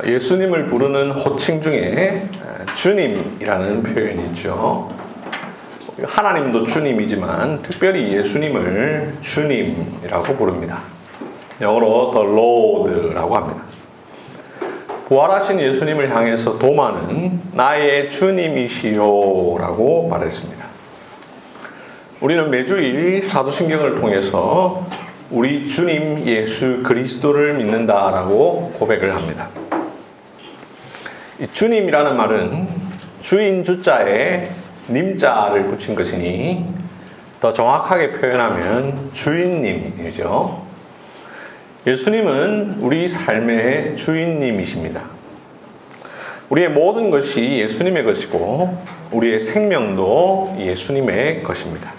예수님을 부르는 호칭 중에 주님이라는 표현이 있죠. 하나님도 주님이지만 특별히 예수님을 주님이라고 부릅니다. 영어로 the Lord라고 합니다. 부활하신 예수님을 향해서 도마는 나의 주님이시요 라고 말했습니다. 우리는 매주일 사도신경을 통해서 우리 주님 예수 그리스도를 믿는다라고 고백을 합니다. 이 주님이라는 말은 주인 주자에 님자를 붙인 것이니 더 정확하게 표현하면 주인님이죠. 예수님은 우리 삶의 주인님이십니다. 우리의 모든 것이 예수님의 것이고 우리의 생명도 예수님의 것입니다.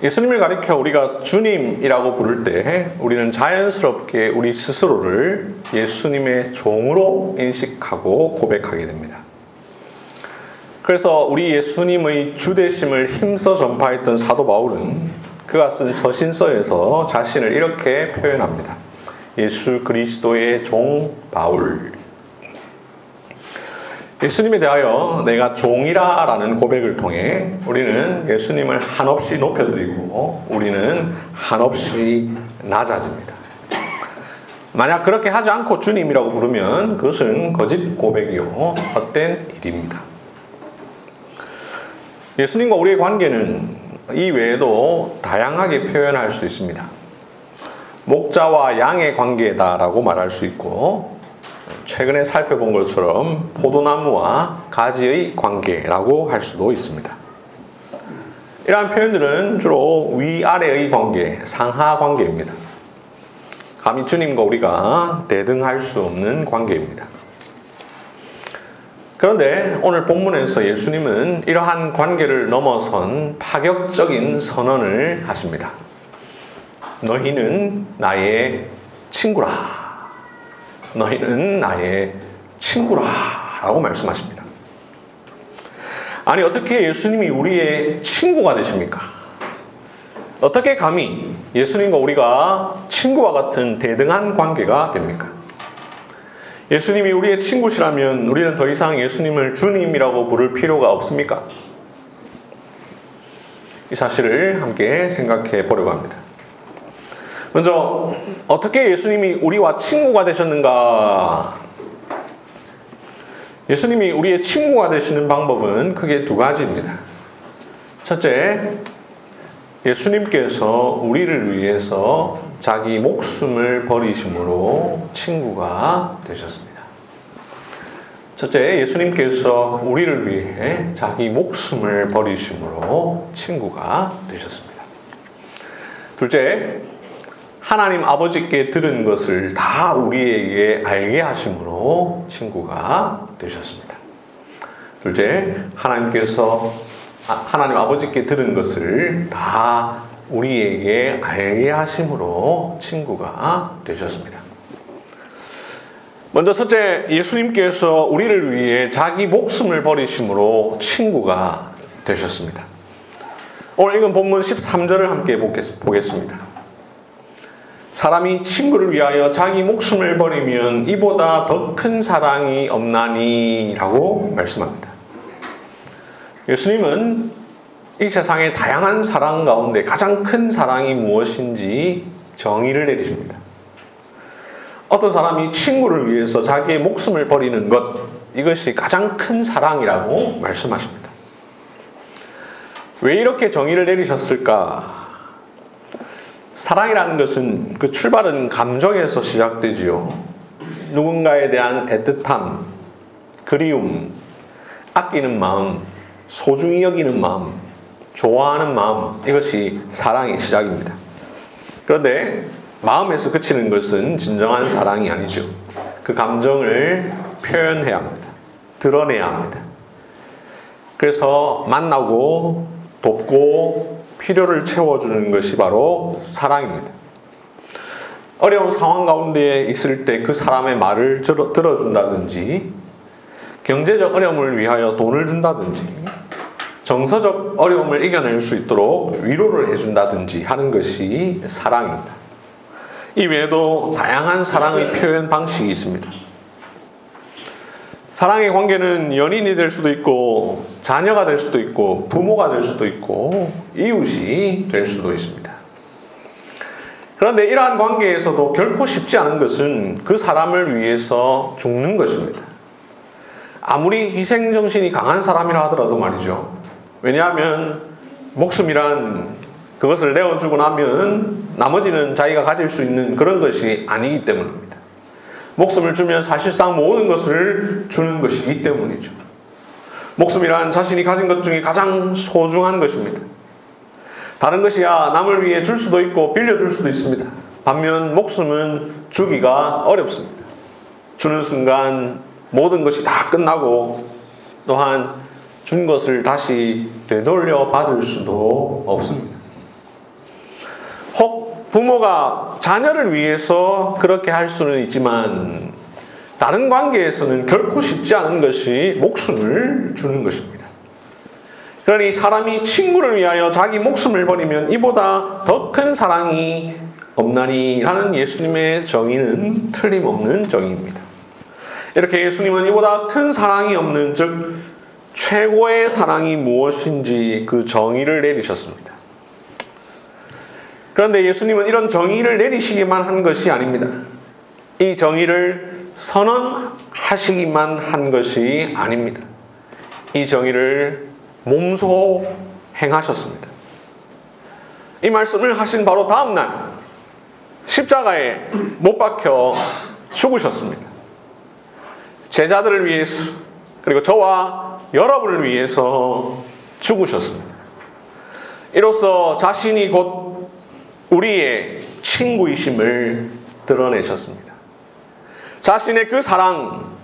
예수님을 가리켜 우리가 주님이라고 부를 때 우리는 자연스럽게 우리 스스로를 예수님의 종으로 인식하고 고백하게 됩니다. 그래서 우리 예수님의 주되심을 힘써 전파했던 사도 바울은 그가 쓴 서신서에서 자신을 이렇게 표현합니다. 예수 그리스도의 종 바울. 예수님에 대하여 내가 종이라 라는 고백을 통해 우리는 예수님을 한없이 높여드리고 우리는 한없이 낮아집니다. 만약 그렇게 하지 않고 주님이라고 부르면 그것은 거짓 고백이요 헛된 일입니다. 예수님과 우리의 관계는 이 외에도 다양하게 표현할 수 있습니다. 목자와 양의 관계다라고 말할 수 있고 최근에 살펴본 것처럼 포도나무와 가지의 관계라고 할 수도 있습니다. 이러한 표현들은 주로 위아래의 관계, 상하 관계입니다. 감히 주님과 우리가 대등할 수 없는 관계입니다. 그런데 오늘 본문에서 예수님은 이러한 관계를 넘어선 파격적인 선언을 하십니다. 너희는 나의 친구라. 너희는 나의 친구라 라고 말씀하십니다. 아니 어떻게 예수님이 우리의 친구가 되십니까? 어떻게 감히 예수님과 우리가 친구와 같은 대등한 관계가 됩니까? 예수님이 우리의 친구시라면 우리는 더 이상 예수님을 주님이라고 부를 필요가 없습니까? 이 사실을 함께 생각해 보려고 합니다. 먼저 어떻게 예수님이 우리와 친구가 되셨는가? 예수님이 우리의 친구가 되시는 방법은 크게 두 가지입니다. 첫째, 예수님께서 우리를 위해서 자기 목숨을 버리심으로 친구가 되셨습니다. 첫째, 예수님께서 우리를 위해 자기 목숨을 버리심으로 친구가 되셨습니다. 둘째, 하나님 아버지께 들은 것을 다 우리에게 알게 하심으로 친구가 되셨습니다. 둘째, 하나님 아버지께 들은 것을 다 우리에게 알게 하심으로 친구가 되셨습니다. 먼저 첫째, 예수님께서 우리를 위해 자기 목숨을 버리심으로 친구가 되셨습니다. 오늘 읽은 본문 13절을 함께 보겠습니다. 사람이 친구를 위하여 자기 목숨을 버리면 이보다 더 큰 사랑이 없나니 라고 말씀합니다. 예수님은 이 세상의 다양한 사랑 가운데 가장 큰 사랑이 무엇인지 정의를 내리십니다. 어떤 사람이 친구를 위해서 자기의 목숨을 버리는 것, 이것이 가장 큰 사랑이라고 말씀하십니다. 왜 이렇게 정의를 내리셨을까? 사랑이라는 것은 그 출발은 감정에서 시작되지요. 누군가에 대한 애틋함, 그리움, 아끼는 마음, 소중히 여기는 마음, 좋아하는 마음, 이것이 사랑의 시작입니다. 그런데 마음에서 그치는 것은 진정한 사랑이 아니죠. 그 감정을 표현해야 합니다. 드러내야 합니다. 그래서 만나고 돕고 필요를 채워주는 것이 바로 사랑입니다. 어려운 상황 가운데 있을 때 그 사람의 말을 들어준다든지, 경제적 어려움을 위하여 돈을 준다든지, 정서적 어려움을 이겨낼 수 있도록 위로를 해준다든지 하는 것이 사랑입니다. 이 외에도 다양한 사랑의 표현 방식이 있습니다. 사랑의 관계는 연인이 될 수도 있고, 자녀가 될 수도 있고, 부모가 될 수도 있고, 이웃이 될 수도 있습니다. 그런데 이러한 관계에서도 결코 쉽지 않은 것은 그 사람을 위해서 죽는 것입니다. 아무리 희생정신이 강한 사람이라 하더라도 말이죠. 왜냐하면 목숨이란 그것을 내어주고 나면 나머지는 자기가 가질 수 있는 그런 것이 아니기 때문입니다. 목숨을 주면 사실상 모든 것을 주는 것이기 때문이죠. 목숨이란 자신이 가진 것 중에 가장 소중한 것입니다. 다른 것이야 남을 위해 줄 수도 있고 빌려줄 수도 있습니다. 반면 목숨은 주기가 어렵습니다. 주는 순간 모든 것이 다 끝나고 또한 준 것을 다시 되돌려 받을 수도 없습니다. 혹 부모가 자녀를 위해서 그렇게 할 수는 있지만 다른 관계에서는 결코 쉽지 않은 것이 목숨을 주는 것입니다. 그러니 사람이 친구를 위하여 자기 목숨을 버리면 이보다 더 큰 사랑이 없나니 라는 예수님의 정의는 틀림없는 정의입니다. 이렇게 예수님은 이보다 큰 사랑이 없는, 즉 최고의 사랑이 무엇인지 그 정의를 내리셨습니다. 그런데 예수님은 이런 정의를 내리시기만 한 것이 아닙니다. 이 정의를 선언하시기만 한 것이 아닙니다. 이 정의를 몸소 행하셨습니다. 이 말씀을 하신 바로 다음 날 십자가에 못 박혀 죽으셨습니다. 제자들을 위해서, 그리고 저와 여러분을 위해서 죽으셨습니다. 이로써 자신이 곧 우리의 친구이심을 드러내셨습니다. 자신의 그 사랑,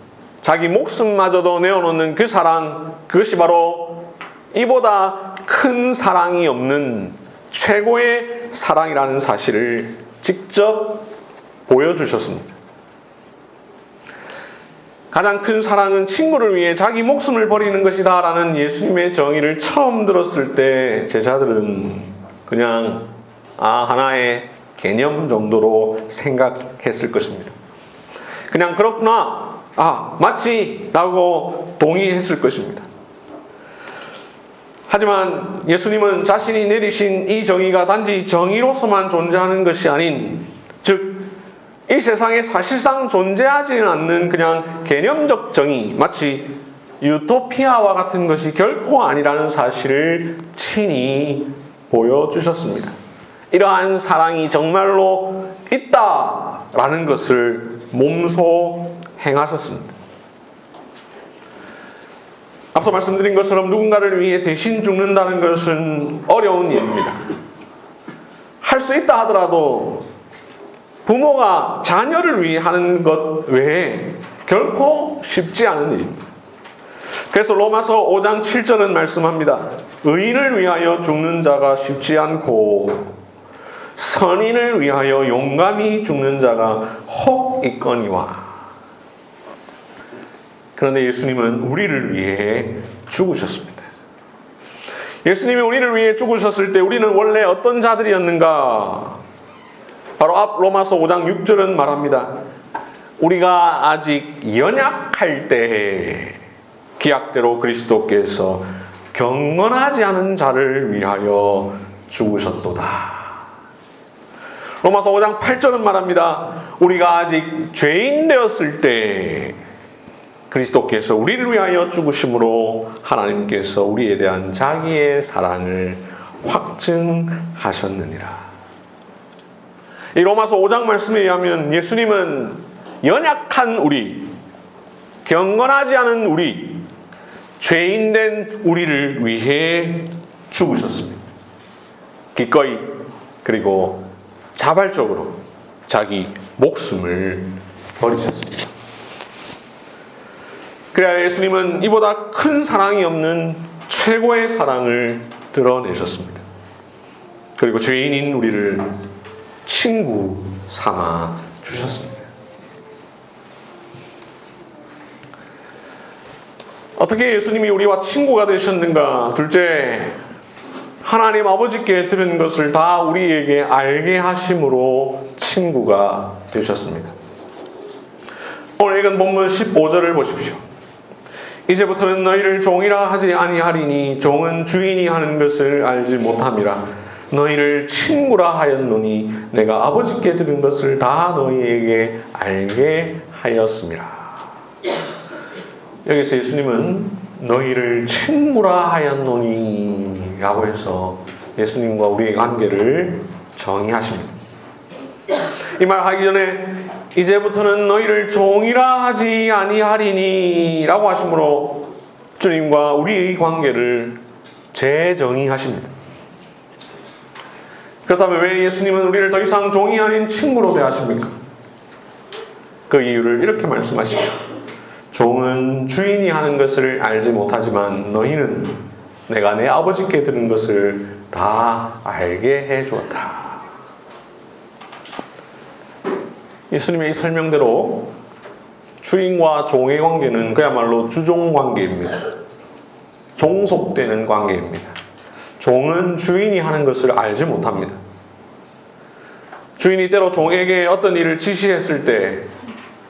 자기 목숨마저도 내어놓는 그 사랑, 그것이 바로 이보다 큰 사랑이 없는 최고의 사랑이라는 사실을 직접 보여주셨습니다. 가장 큰 사랑은 친구를 위해 자기 목숨을 버리는 것이다 라는 예수님의 정의를 처음 들었을 때 제자들은 그냥 하나의 개념 정도로 생각했을 것입니다. 그냥 그렇구나, 맞지 라고 동의했을 것입니다. 하지만 예수님은 자신이 내리신 이 정의가 단지 정의로서만 존재하는 것이 아닌, 즉 이 세상에 사실상 존재하지는 않는 그냥 개념적 정의, 마치 유토피아와 같은 것이 결코 아니라는 사실을 친히 보여주셨습니다. 이러한 사랑이 정말로 있다라는 것을 몸소 행하셨습니다. 앞서 말씀드린 것처럼 누군가를 위해 대신 죽는다는 것은 어려운 일입니다. 할 수 있다 하더라도 부모가 자녀를 위해 하는 것 외에 결코 쉽지 않은 일입니다. 그래서 로마서 5장 7절은 말씀합니다. 의인을 위하여 죽는 자가 쉽지 않고 선인을 위하여 용감히 죽는 자가 혹 있거니와. 그런데 예수님은 우리를 위해 죽으셨습니다. 예수님이 우리를 위해 죽으셨을 때 우리는 원래 어떤 자들이었는가? 바로 앞 로마서 5장 6절은 말합니다. 우리가 아직 연약할 때에 기약대로 그리스도께서 경건하지 않은 자를 위하여 죽으셨도다. 로마서 5장 8절은 말합니다. 우리가 아직 죄인 되었을 때 그리스도께서 우리를 위하여 죽으심으로 하나님께서 우리에 대한 자기의 사랑을 확증하셨느니라. 이 로마서 5장 말씀에 의하면 예수님은 연약한 우리, 경건하지 않은 우리, 죄인된 우리를 위해 죽으셨습니다. 기꺼이 그리고 자발적으로 자기 목숨을 버리셨습니다. 그래야 예수님은 이보다 큰 사랑이 없는 최고의 사랑을 드러내셨습니다. 그리고 죄인인 우리를 친구 삼아 주셨습니다. 어떻게 예수님이 우리와 친구가 되셨는가? 둘째, 하나님 아버지께 들은 것을 다 우리에게 알게 하심으로 친구가 되셨습니다. 오늘 읽은 본문 15절을 보십시오. 이제부터는 너희를 종이라 하지 아니하리니 종은 주인이 하는 것을 알지 못함이라. 너희를 친구라 하였노니 내가 아버지께 들은 것을 다 너희에게 알게 하였음이라. 여기서 예수님은 너희를 친구라 하였노니 라고 해서 예수님과 우리의 관계를 정의하십니다. 이 말 하기 전에 이제부터는 너희를 종이라 하지 아니하리니 라고 하심으로 주님과 우리의 관계를 재정의하십니다. 그렇다면 왜 예수님은 우리를 더 이상 종이 아닌 친구로 대하십니까? 그 이유를 이렇게 말씀하시죠. 종은 주인이 하는 것을 알지 못하지만 너희는 내가 내 아버지께 들은 것을 다 알게 해주었다. 예수님의 이 설명대로 주인과 종의 관계는 그야말로 주종 관계입니다. 종속되는 관계입니다. 종은 주인이 하는 것을 알지 못합니다. 주인이 때로 종에게 어떤 일을 지시했을 때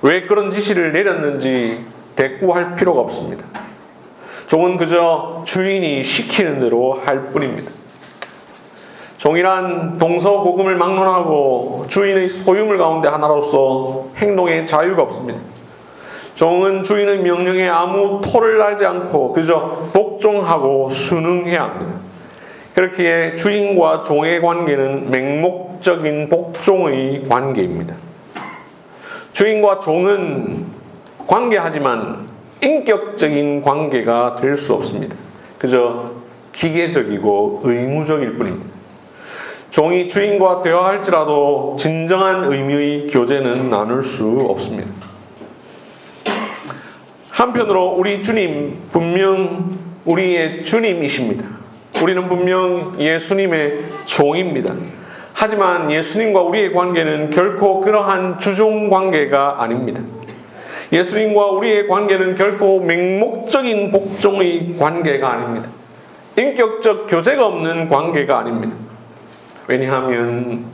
왜 그런 지시를 내렸는지 대꾸할 필요가 없습니다. 종은 그저 주인이 시키는 대로 할 뿐입니다. 종이란 동서고금을 막론하고 주인의 소유물 가운데 하나로서 행동에 자유가 없습니다. 종은 주인의 명령에 아무 토를 달지 않고 그저 복종하고 순응해야 합니다. 그렇기에 주인과 종의 관계는 맹목적인 복종의 관계입니다. 주인과 종은 관계하지만 인격적인 관계가 될 수 없습니다. 그저 기계적이고 의무적일 뿐입니다. 종이 주인과 대화할지라도 진정한 의미의 교제는 나눌 수 없습니다. 한편으로 우리 주님 분명 우리의 주님이십니다. 우리는 분명 예수님의 종입니다. 하지만 예수님과 우리의 관계는 결코 그러한 주종 관계가 아닙니다. 예수님과 우리의 관계는 결코 맹목적인 복종의 관계가 아닙니다. 인격적 교제가 없는 관계가 아닙니다. 왜냐하면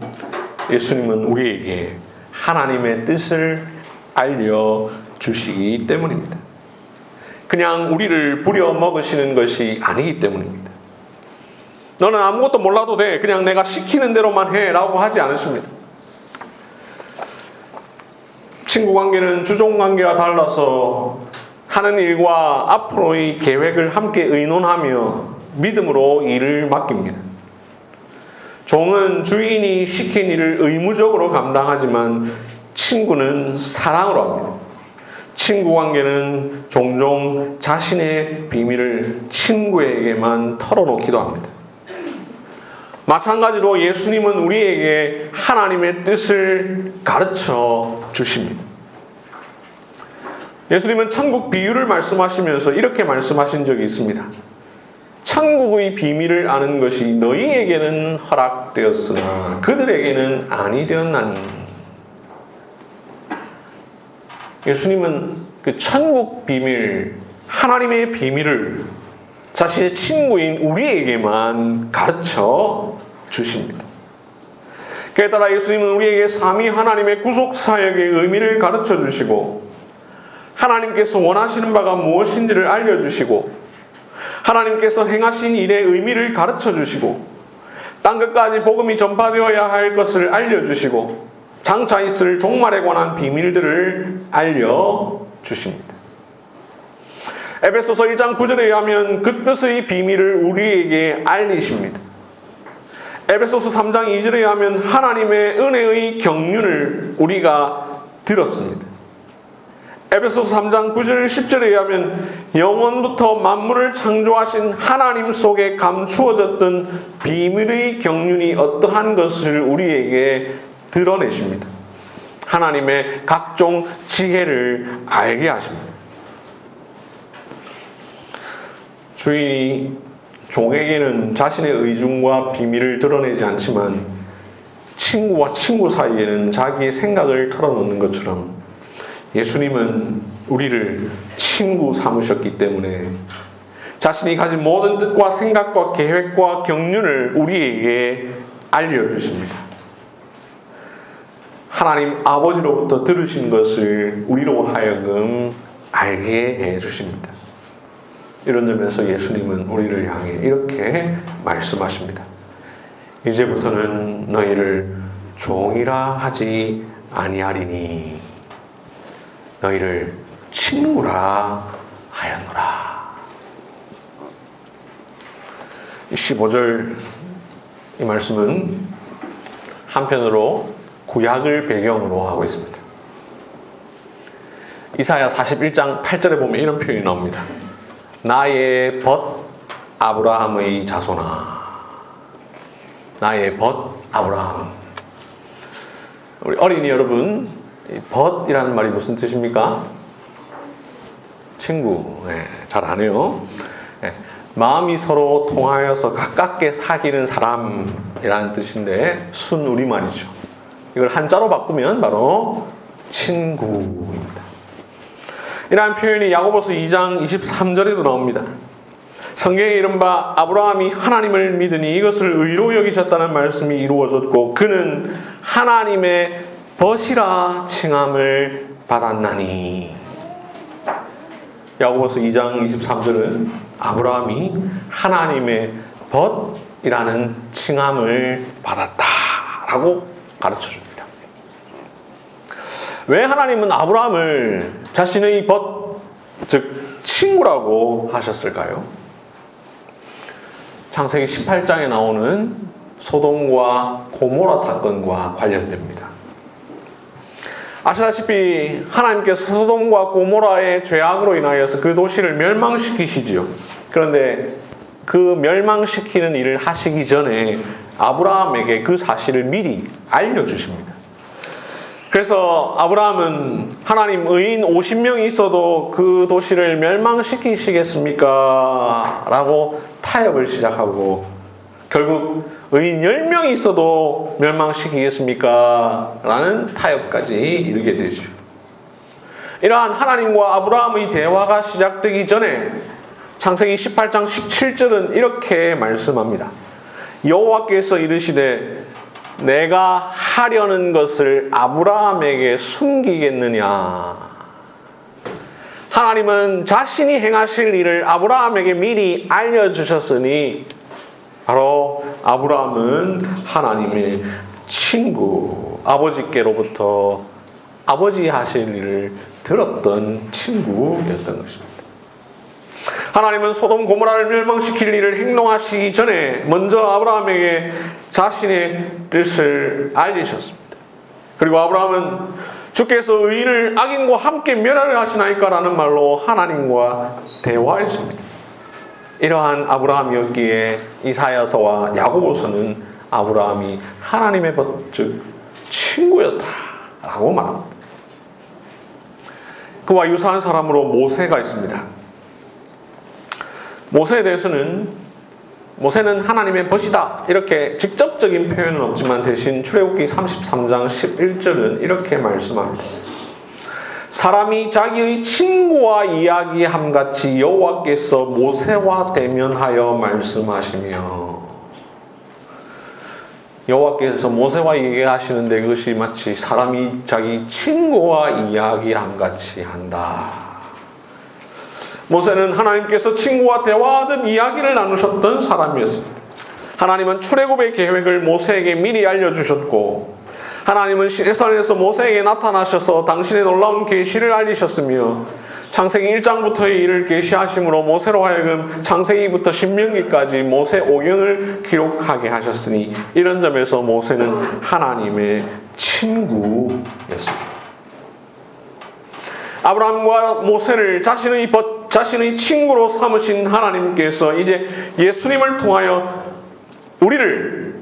예수님은 우리에게 하나님의 뜻을 알려주시기 때문입니다. 그냥 우리를 부려먹으시는 것이 아니기 때문입니다. 너는 아무것도 몰라도 돼. 그냥 내가 시키는 대로만 해. 라고 하지 않으십니다. 친구 관계는 주종 관계와 달라서 하는 일과 앞으로의 계획을 함께 의논하며 믿음으로 일을 맡깁니다. 종은 주인이 시킨 일을 의무적으로 감당하지만 친구는 사랑으로 합니다. 친구 관계는 종종 자신의 비밀을 친구에게만 털어놓기도 합니다. 마찬가지로 예수님은 우리에게 하나님의 뜻을 가르쳐 주십니다. 예수님은 천국 비유를 말씀하시면서 이렇게 말씀하신 적이 있습니다. 천국의 비밀을 아는 것이 너희에게는 허락되었으나 그들에게는 아니 되었나니. 예수님은 그 천국 비밀, 하나님의 비밀을 자신의 친구인 우리에게만 가르쳐 주십니다. 그에 따라 예수님은 우리에게 삼위 하나님의 구속 사역의 의미를 가르쳐 주시고 하나님께서 원하시는 바가 무엇인지를 알려주시고 하나님께서 행하신 일의 의미를 가르쳐 주시고 땅끝까지 복음이 전파되어야 할 것을 알려주시고 장차 있을 종말에 관한 비밀들을 알려주십니다. 에베소서 1장 9절에 의하면 그 뜻의 비밀을 우리에게 알리십니다. 에베소서 3장 2절에 의하면 하나님의 은혜의 경륜을 우리가 들었습니다. 에베소서 3장 9절 10절에 의하면 영원부터 만물을 창조하신 하나님 속에 감추어졌던 비밀의 경륜이 어떠한 것을 우리에게 드러내십니다. 하나님의 각종 지혜를 알게 하십니다. 주인이 종에게는 자신의 의중과 비밀을 드러내지 않지만 친구와 친구 사이에는 자기의 생각을 털어놓는 것처럼 예수님은 우리를 친구 삼으셨기 때문에 자신이 가진 모든 뜻과 생각과 계획과 경륜을 우리에게 알려주십니다. 하나님 아버지로부터 들으신 것을 우리로 하여금 알게 해 주십니다. 이런 점에서 예수님은 우리를 향해 이렇게 말씀하십니다. 이제부터는 너희를 종이라 하지 아니하리니 너희를 친구라 하였노라. 15절 이 말씀은 한편으로 구약을 배경으로 하고 있습니다. 이사야 41장 8절에 보면 이런 표현이 나옵니다. 나의 벗 아브라함의 자손아. 나의 벗 아브라함. 우리 어린이 여러분, 벗이라는 말이 무슨 뜻입니까? 친구. 네, 잘 안 해요. 네, 마음이 서로 통하여서 가깝게 사귀는 사람이라는 뜻인데 순 우리말이죠. 이걸 한자로 바꾸면 바로 친구입니다. 이러한 표현이 야고보서 2장 23절에도 나옵니다. 성경에 이른바 아브라함이 하나님을 믿으니 이것을 의로 여기셨다는 말씀이 이루어졌고 그는 하나님의 벗이라 칭함을 받았나니. 야고보서 2장 23절은 아브라함이 하나님의 벗이라는 칭함을 받았다라고 가르쳐줍니다. 왜 하나님은 아브라함을 자신의 벗, 즉 친구라고 하셨을까요? 창세기 18장에 나오는 소돔과 고모라 사건과 관련됩니다. 아시다시피 하나님께서 소돔과 고모라의 죄악으로 인하여서 그 도시를 멸망시키시지요. 그런데 그 멸망시키는 일을 하시기 전에 아브라함에게 그 사실을 미리 알려주십니다. 그래서 아브라함은 하나님 의인 50명이 있어도 그 도시를 멸망시키시겠습니까? 라고 타협을 시작하고 결국 의인 10명이 있어도 멸망시키겠습니까? 라는 타협까지 이르게 되죠. 이러한 하나님과 아브라함의 대화가 시작되기 전에 창세기 18장 17절은 이렇게 말씀합니다. 여호와께서 이르시되 내가 하려는 것을 아브라함에게 숨기겠느냐. 하나님은 자신이 행하실 일을 아브라함에게 미리 알려주셨으니 바로 아브라함은 하나님의 친구, 아버지께로부터 아버지 하실 일을 들었던 친구였던 것입니다. 하나님은 소돔 고모라를 멸망시킬 일을 행동하시기 전에 먼저 아브라함에게 자신의 뜻을 알리셨습니다. 그리고 아브라함은 주께서 의인을 악인과 함께 멸하려 하시나이까라는 말로 하나님과 대화했습니다. 이러한 아브라함이었기에 이사야서와 야고보서는 아브라함이 하나님의 벗, 즉 친구였다라고 말합니다. 그와 유사한 사람으로 모세가 있습니다. 모세에 대해서는 모세는 하나님의 벗이다 이렇게 직접적인 표현은 없지만 대신 출애굽기 33장 11절은 이렇게 말씀합니다. 사람이 자기의 친구와 이야기함같이 여호와께서 모세와 대면하여 말씀하시며. 여호와께서 모세와 얘기하시는데 그것이 마치 사람이 자기 친구와 이야기함같이 한다. 모세는 하나님께서 친구와 대화하듯 이야기를 나누셨던 사람이었습니다. 하나님은 출애굽의 계획을 모세에게 미리 알려주셨고 하나님은 시내산에서 모세에게 나타나셔서 당신의 놀라운 계시를 알리셨으며 창세기 1장부터의 일을 계시하심으로 모세로 하여금 창세기부터 신명기까지 모세 오경을 기록하게 하셨으니 이런 점에서 모세는 하나님의 친구였습니다. 아브라함과 모세를 자신의 친구로 삼으신 하나님께서 이제 예수님을 통하여 우리를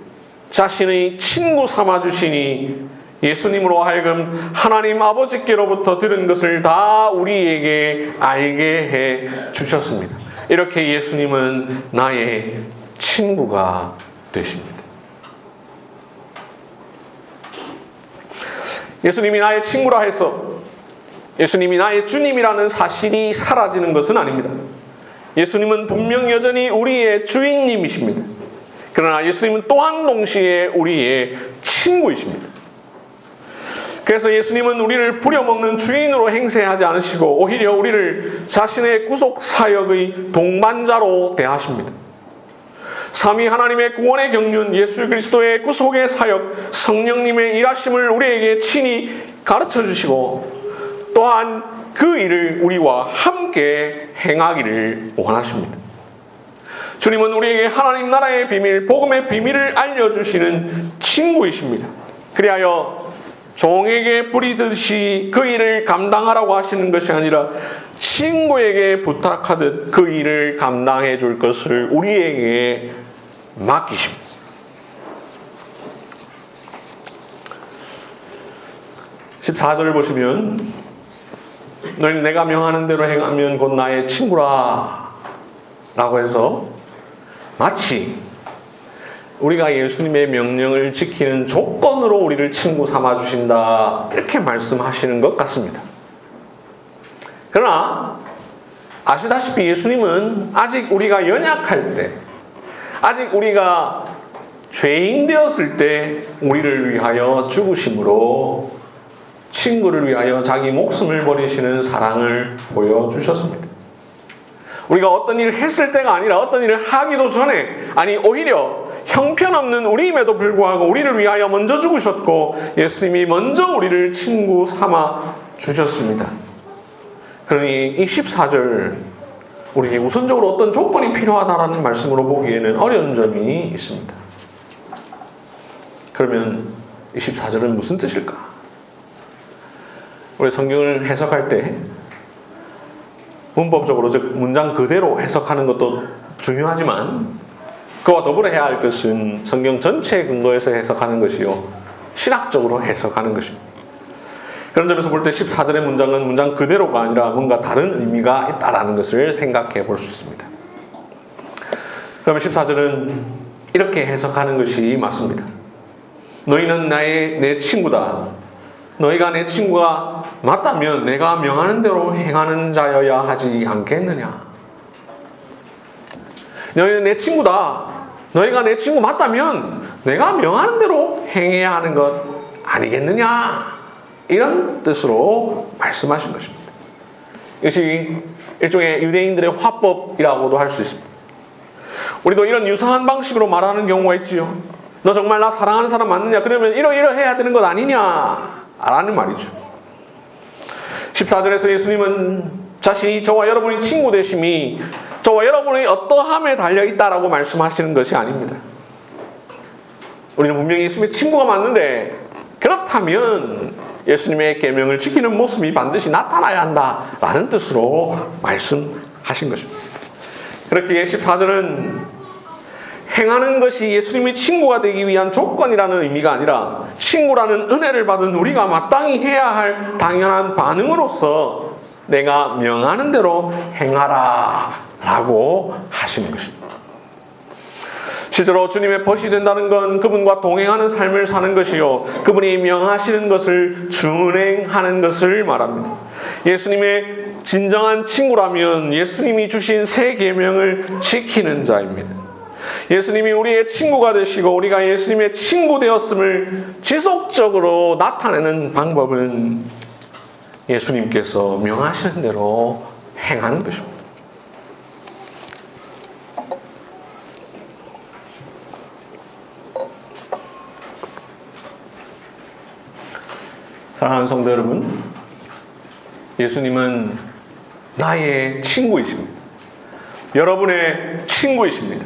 자신의 친구 삼아주시니 예수님으로 하여금 하나님 아버지께로부터 들은 것을 다 우리에게 알게 해 주셨습니다. 이렇게 예수님은 나의 친구가 되십니다. 예수님이 나의 친구라 해서 예수님이 나의 주님이라는 사실이 사라지는 것은 아닙니다. 예수님은 분명 여전히 우리의 주인님이십니다. 그러나 예수님은 또한 동시에 우리의 친구이십니다. 그래서 예수님은 우리를 부려먹는 주인으로 행세하지 않으시고 오히려 우리를 자신의 구속 사역의 동반자로 대하십니다. 삼위 하나님의 구원의 경륜, 예수 그리스도의 구속의 사역, 성령님의 일하심을 우리에게 친히 가르쳐 주시고 또한 그 일을 우리와 함께 행하기를 원하십니다. 주님은 우리에게 하나님 나라의 비밀, 복음의 비밀을 알려주시는 친구이십니다. 그리하여 종에게 뿌리듯이 그 일을 감당하라고 하시는 것이 아니라 친구에게 부탁하듯 그 일을 감당해 줄 것을 우리에게 맡기십니다. (14절을) 보시면 너희는 내가 명하는 대로 행하면 곧 나의 친구라 라고 해서 마치 우리가 예수님의 명령을 지키는 조건으로 우리를 친구 삼아 주신다 이렇게 말씀하시는 것 같습니다. 그러나 아시다시피 예수님은 아직 우리가 연약할 때, 아직 우리가 죄인 되었을 때 우리를 위하여 죽으심으로 친구를 위하여 자기 목숨을 버리시는 사랑을 보여주셨습니다. 우리가 어떤 일을 했을 때가 아니라 어떤 일을 하기도 전에, 아니 오히려 형편없는 우리임에도 불구하고 우리를 위하여 먼저 죽으셨고 예수님이 먼저 우리를 친구 삼아 주셨습니다. 그러니 이 14절 우리에게 우선적으로 어떤 조건이 필요하다라는 말씀으로 보기에는 어려운 점이 있습니다. 그러면 이 14절은 무슨 뜻일까? 우리 성경을 해석할 때 문법적으로 즉 문장 그대로 해석하는 것도 중요하지만 그와 더불어 해야 할 것은 성경 전체에 근거해서 해석하는 것이요 신학적으로 해석하는 것입니다. 그런 점에서 볼 때 14절의 문장은 문장 그대로가 아니라 뭔가 다른 의미가 있다라는 것을 생각해 볼 수 있습니다. 그러면 14절은 이렇게 해석하는 것이 맞습니다. 너희는 내 친구다. 너희가 내 친구가 맞다면 내가 명하는 대로 행하는 자여야 하지 않겠느냐. 너희는 내 친구다. 너희가 내 친구 맞다면 내가 명하는 대로 행해야 하는 것 아니겠느냐. 이런 뜻으로 말씀하신 것입니다. 이것이 일종의 유대인들의 화법이라고도 할 수 있습니다. 우리도 이런 유사한 방식으로 말하는 경우가 있지요. 너 정말 나 사랑하는 사람 맞느냐? 그러면 이러해야 되는 것 아니냐? 라는 말이죠. 14절에서 예수님은 자신이 저와 여러분이 친구 되심이 저와 여러분의 어떠함에 달려있다라고 말씀하시는 것이 아닙니다. 우리는 분명히 예수님의 친구가 맞는데 그렇다면 예수님의 계명을 지키는 모습이 반드시 나타나야 한다라는 뜻으로 말씀하신 것입니다. 그렇기에 14절은 행하는 것이 예수님의 친구가 되기 위한 조건이라는 의미가 아니라 친구라는 은혜를 받은 우리가 마땅히 해야 할 당연한 반응으로서 내가 명하는 대로 행하라 라고 하시는 것입니다. 실제로 주님의 벗이 된다는 건 그분과 동행하는 삶을 사는 것이요 그분이 명하시는 것을 준행하는 것을 말합니다. 예수님의 진정한 친구라면 예수님이 주신 새 계명을 지키는 자입니다. 예수님이 우리의 친구가 되시고 우리가 예수님의 친구 되었음을 지속적으로 나타내는 방법은 예수님께서 명하시는 대로 행하는 것입니다. 사랑하는 성도 여러분, 예수님은 나의 친구이십니다. 여러분의 친구이십니다.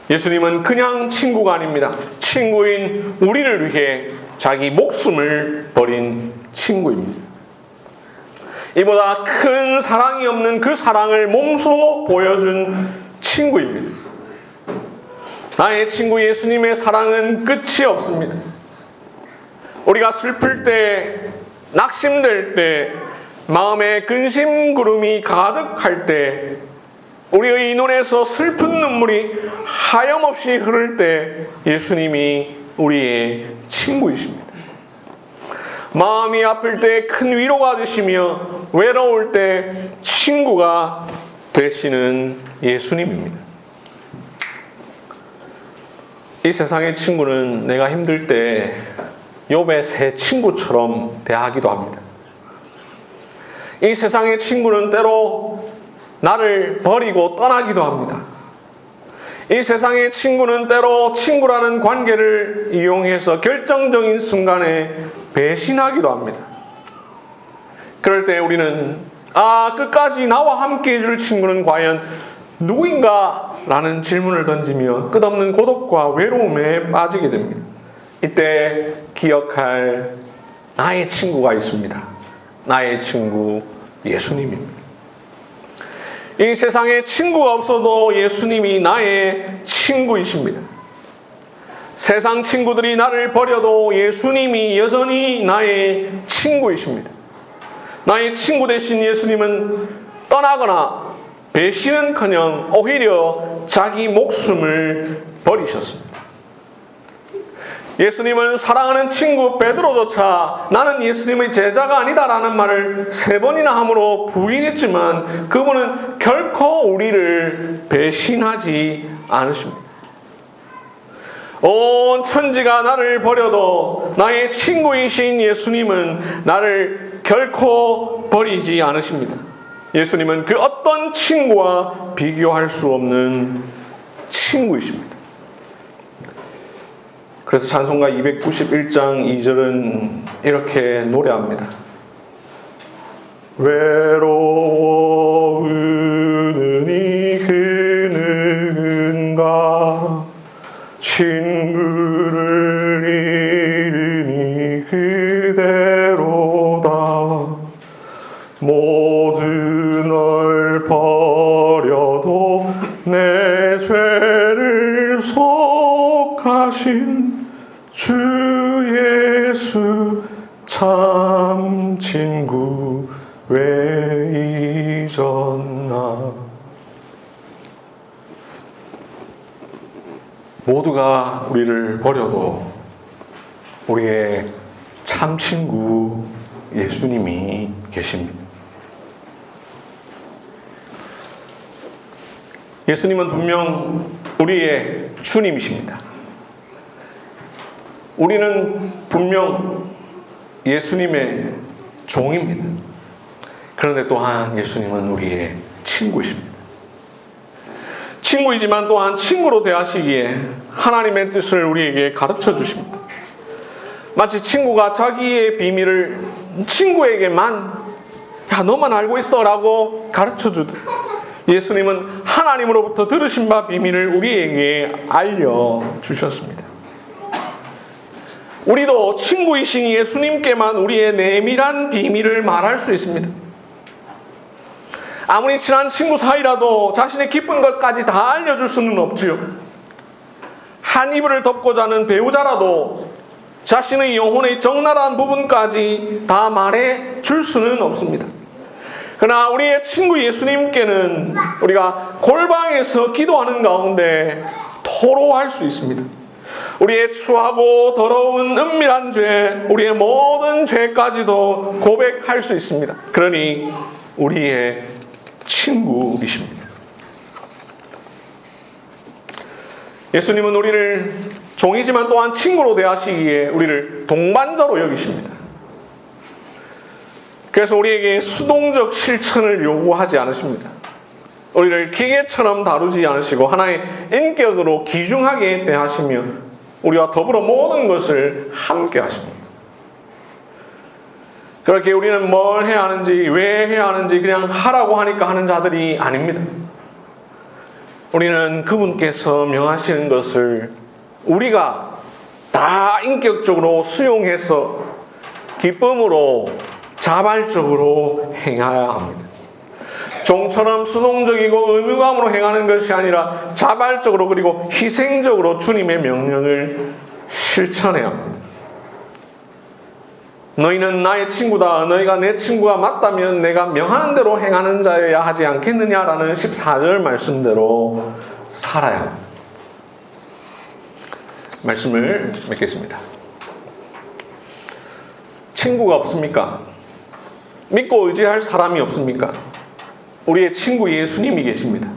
예수님은 그냥 친구가 아닙니다. 친구인 우리를 위해 자기 목숨을 버린 친구입니다. 이보다 큰 사랑이 없는 그 사랑을 몸소 보여준 친구입니다. 나의 친구 예수님의 사랑은 끝이 없습니다. 우리가 슬플 때, 낙심될 때, 마음에 근심구름이 가득할 때, 우리의 눈에서 슬픈 눈물이 하염없이 흐를 때 예수님이 우리의 친구이십니다. 마음이 아플 때 큰 위로가 되시며 외로울 때 친구가 되시는 예수님입니다. 이 세상의 친구는 내가 힘들 때 욥의 새 친구처럼 대하기도 합니다. 이 세상의 친구는 때로 나를 버리고 떠나기도 합니다. 이 세상의 친구는 때로 친구라는 관계를 이용해서 결정적인 순간에 배신하기도 합니다. 그럴 때 우리는 끝까지 나와 함께 해줄 친구는 과연 누구인가? 라는 질문을 던지며 끝없는 고독과 외로움에 빠지게 됩니다. 이때 기억할 나의 친구가 있습니다. 나의 친구 예수님입니다. 이 세상에 친구가 없어도 예수님이 나의 친구이십니다. 세상 친구들이 나를 버려도 예수님이 여전히 나의 친구이십니다. 나의 친구 되신 예수님은 떠나거나 배신은커녕 오히려 자기 목숨을 버리셨습니다. 예수님은 사랑하는 친구 베드로조차 나는 예수님의 제자가 아니다라는 말을 3번이나 함으로 부인했지만 그분은 결코 우리를 배신하지 않으십니다. 온 천지가 나를 버려도 나의 친구이신 예수님은 나를 결코 버리지 않으십니다. 예수님은 그 어떤 친구와 비교할 수 없는 친구이십니다. 그래서 찬송가 291장 2절은 이렇게 노래합니다. 외로우느니 그 누군가 친구를 잃으니 그대로다. 모두 널 버려도 내 죄를 속하신 주 예수 참 친구 왜 잊었나. 모두가 우리를 버려도 우리의 참 친구 예수님이 계십니다. 예수님은 분명 우리의 주님이십니다. 우리는 분명 예수님의 종입니다. 그런데 또한 예수님은 우리의 친구이십니다. 친구이지만 또한 친구로 대하시기에 하나님의 뜻을 우리에게 가르쳐 주십니다. 마치 친구가 자기의 비밀을 친구에게만 너만 알고 있어 라고 가르쳐 주듯 예수님은 하나님으로부터 들으신 바 비밀을 우리에게 알려주셨습니다. 우리도 친구이신 예수님께만 우리의 내밀한 비밀을 말할 수 있습니다. 아무리 친한 친구 사이라도 자신의 기쁜 것까지 다 알려줄 수는 없지요. 한 이불을 덮고 자는 배우자라도 자신의 영혼의 적나라한 부분까지 다 말해 줄 수는 없습니다. 그러나 우리의 친구 예수님께는 우리가 골방에서 기도하는 가운데 토로할 수 있습니다. 우리의 추하고 더러운 은밀한 죄, 우리의 모든 죄까지도 고백할 수 있습니다. 그러니 우리의 친구이십니다. 예수님은 우리를 종이지만 또한 친구로 대하시기에 우리를 동반자로 여기십니다. 그래서 우리에게 수동적 실천을 요구하지 않으십니다. 우리를 기계처럼 다루지 않으시고 하나의 인격으로 귀중하게 대하시며 우리와 더불어 모든 것을 함께 하십니다. 그렇게 우리는 뭘 해야 하는지, 왜 해야 하는지 그냥 하라고 하니까 하는 자들이 아닙니다. 우리는 그분께서 명하시는 것을 우리가 다 인격적으로 수용해서 기쁨으로 자발적으로 행해야 합니다. 종처럼 수동적이고 의무감으로 행하는 것이 아니라 자발적으로 그리고 희생적으로 주님의 명령을 실천해야 합니다. 너희는 나의 친구다. 너희가 내 친구가 맞다면 내가 명하는 대로 행하는 자여야 하지 않겠느냐라는 14절 말씀대로 살아야 합니다. 말씀을 맺겠습니다. 친구가 없습니까? 믿고 의지할 사람이 없습니까? 우리의 친구 예수님이 계십니다.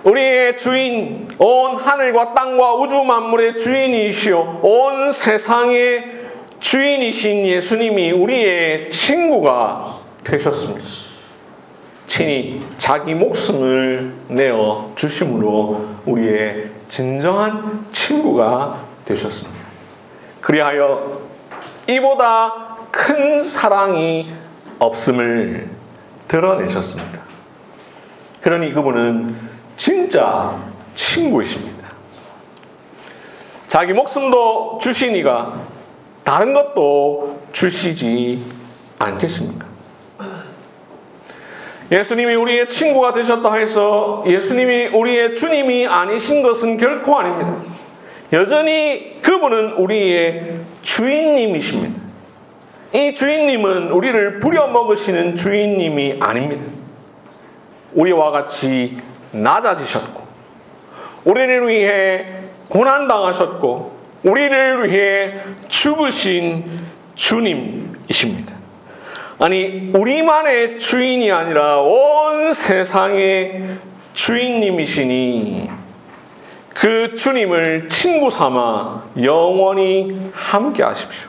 우리의 우리의 주인, 온 하늘과 땅과 우주 만물의 주인이시오 온 세상의 주인이신 예수님이 우리의 친구가 되셨습니다. 친히 자기 목숨을 내어 주심으로 우리의 진정한 친구가 되셨습니다. 그리하여 이보다 큰 사랑이 없음을 드러내셨습니다. 그러니 그분은 진짜 친구이십니다. 자기 목숨도 주시니가 다른 것도 주시지 않겠습니까? 예수님이 우리의 친구가 되셨다 해서 예수님이 우리의 주님이 아니신 것은 결코 아닙니다. 여전히 그분은 우리의 주인님이십니다. 이 주인님은 우리를 부려먹으시는 주인님이 아닙니다. 우리와 같이 낮아지셨고 우리를 위해 고난당하셨고 우리를 위해 죽으신 주님이십니다. 아니 우리만의 주인이 아니라 온 세상의 주인님이시니 그 주님을 친구 삼아 영원히 함께 하십시오.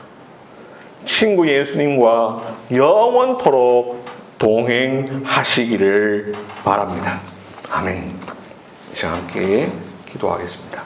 친구 예수님과 영원토록 동행하시기를 바랍니다. 아멘. 이제 함께 기도하겠습니다.